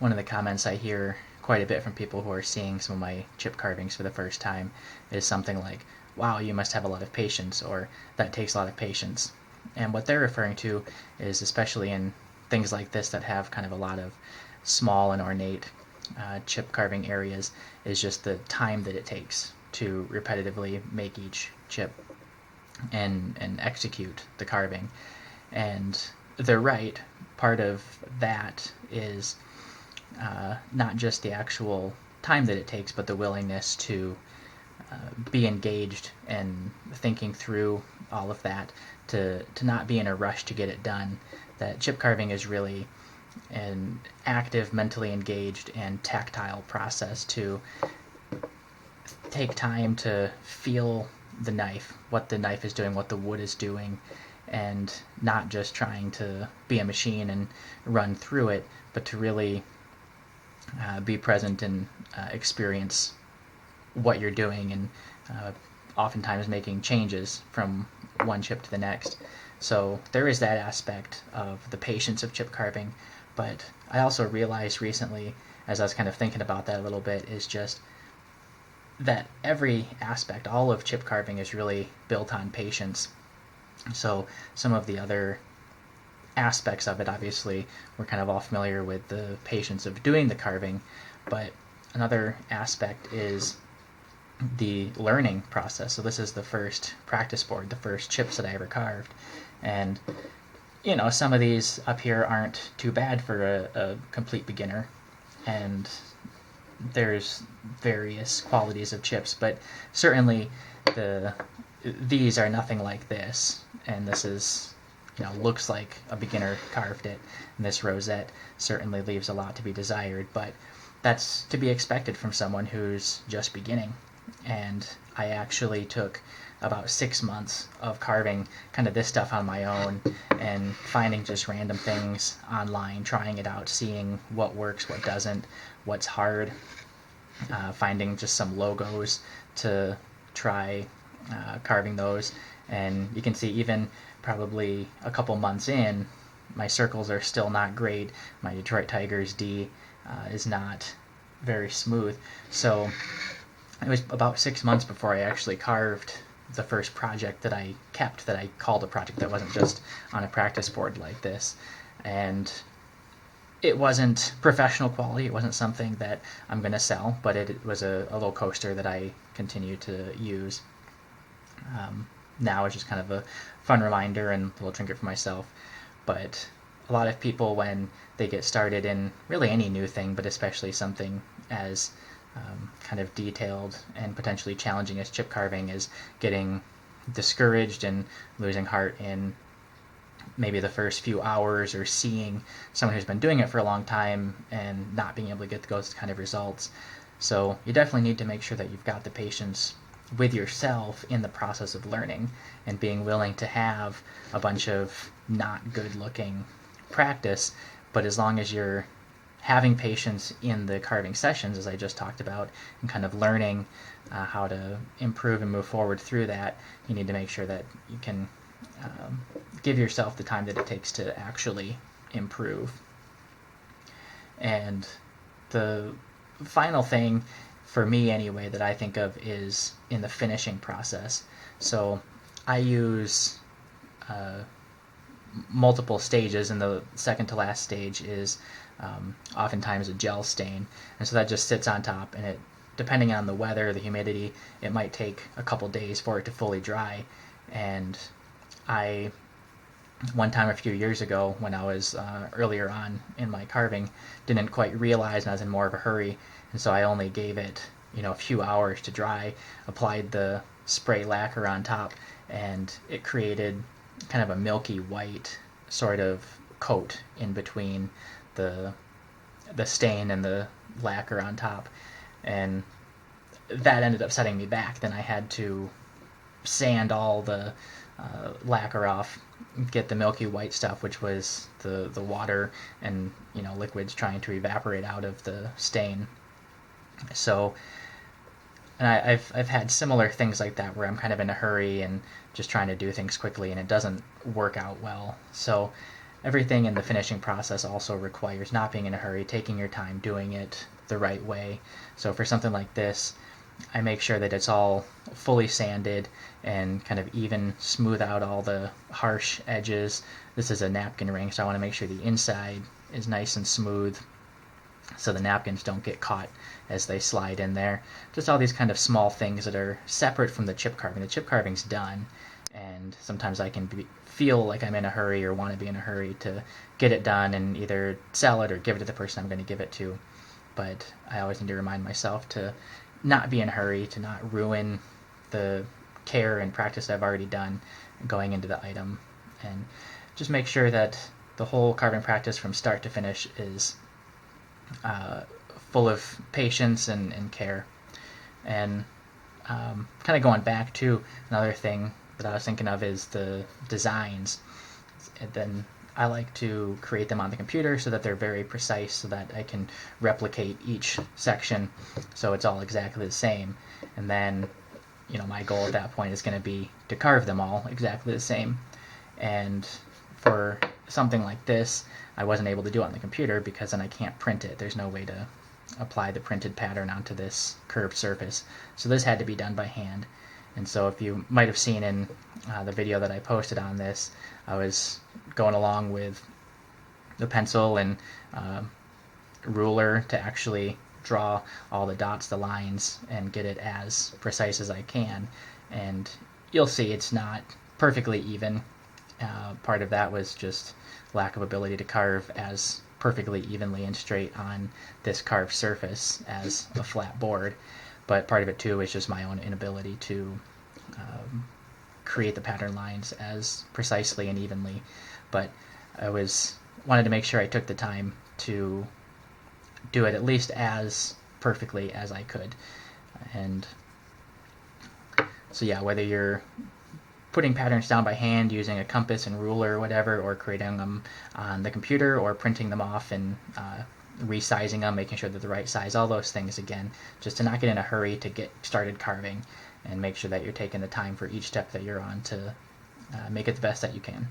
one of the comments I hear quite a bit from people who are seeing some of my chip carvings for the first time is something like, wow, you must have a lot of patience, or that takes a lot of patience. And what they're referring to is, especially in things like this that have kind of a lot of small and ornate chip carving areas, is just the time that it takes to repetitively make each chip and execute the carving. And they're right. Part of that is not just the actual time that it takes, but the willingness to be engaged and thinking through all of that, to not be in a rush to get it done. That chip carving is really an active, mentally engaged, and tactile process to take time to feel the knife, what the knife is doing, what the wood is doing, and not just trying to be a machine and run through it, but to really be present and experience what you're doing, and oftentimes making changes from one chip to the next. So there is that aspect of the patience of chip carving, but I also realized recently, as I was kind of thinking about that a little bit, is just that every aspect, all of chip carving, is really built on patience. So some of the other aspects of it, obviously, we're kind of all familiar with the patience of doing the carving, but another aspect is the learning process. So this is the first practice board, the first chips that I ever carved. And, you know, some of these up here aren't too bad for a complete beginner. And there's various qualities of chips, but certainly these are nothing like this. And this is, you know, looks like a beginner carved it. And this rosette certainly leaves a lot to be desired, but that's to be expected from someone who's just beginning. And I actually took about 6 months of carving kind of this stuff on my own, and finding just random things online, trying it out, seeing what works, what doesn't, what's hard, finding just some logos to try carving those. And you can see, even probably a couple months in, my circles are still not great. My Detroit Tigers D is not very smooth. So it was about 6 months before I actually carved the first project that I kept, that I called a project, that wasn't just on a practice board like this. And it wasn't professional quality. It wasn't something that I'm going to sell, but it was a little coaster that I continue to use. Now it's just kind of a fun reminder and a little trinket for myself. But a lot of people, when they get started in really any new thing, but especially something as kind of detailed and potentially challenging as chip carving, is getting discouraged and losing heart in maybe the first few hours, or seeing someone who's been doing it for a long time and not being able to get those kind of results. So you definitely need to make sure that you've got the patience with yourself in the process of learning, and being willing to have a bunch of not good looking practice, but as long as you're having patience in the carving sessions, as I just talked about, and kind of learning how to improve and move forward through that, you need to make sure that you can give yourself the time that it takes to actually improve. And the final thing, for me anyway, that I think of is in the finishing process. So I use multiple stages, and the second to last stage is oftentimes a gel stain, and so that just sits on top, and it, depending on the weather, the humidity, it might take a couple days for it to fully dry. And I, one time a few years ago, when I was earlier on in my carving, didn't quite realize, and I was in more of a hurry, and so I only gave it, you know, a few hours to dry, applied the spray lacquer on top, and it created kind of a milky white sort of coat in between the stain and the lacquer on top, and that ended up setting me back. Then I had to sand all the lacquer off, get the milky white stuff, which was the water and, you know, liquids trying to evaporate out of the stain. So, and I've had similar things like that, where I'm kind of in a hurry and just trying to do things quickly, and it doesn't work out well. So everything in the finishing process also requires not being in a hurry, taking your time, doing it the right way. So for something like this, I make sure that it's all fully sanded and kind of even, smooth out all the harsh edges. This is a napkin ring, so I want to make sure the inside is nice and smooth so the napkins don't get caught as they slide in there. Just all these kind of small things that are separate from the chip carving. The chip carving's done, and sometimes I can feel like I'm in a hurry or want to be in a hurry to get it done and either sell it or give it to the person I'm going to give it to. But I always need to remind myself to not be in a hurry, to not ruin the care and practice that I've already done going into the item, and just make sure that the whole carving practice from start to finish is full of patience and care. And kind of going back to another thing that I was thinking of is the designs. And then I like to create them on the computer so that they're very precise, so that I can replicate each section so it's all exactly the same. And then, my goal at that point is going to be to carve them all exactly the same. And for something like this, I wasn't able to do it on the computer because then I can't print it. There's no way to apply the printed pattern onto this curved surface. So this had to be done by hand. And so if you might have seen in the video that I posted on this, I was going along with the pencil and ruler to actually draw all the dots, the lines, and get it as precise as I can. And you'll see it's not perfectly even. Part of that was just lack of ability to carve as perfectly evenly and straight on this carved surface as a flat board. But part of it too is just my own inability to create the pattern lines as precisely and evenly. But I wanted to make sure I took the time to do it at least as perfectly as I could. And so yeah, whether you're putting patterns down by hand using a compass and ruler or whatever, or creating them on the computer, or printing them off and resizing them, making sure they're the right size, all those things, again, just to not get in a hurry to get started carving, and make sure that you're taking the time for each step that you're on to make it the best that you can.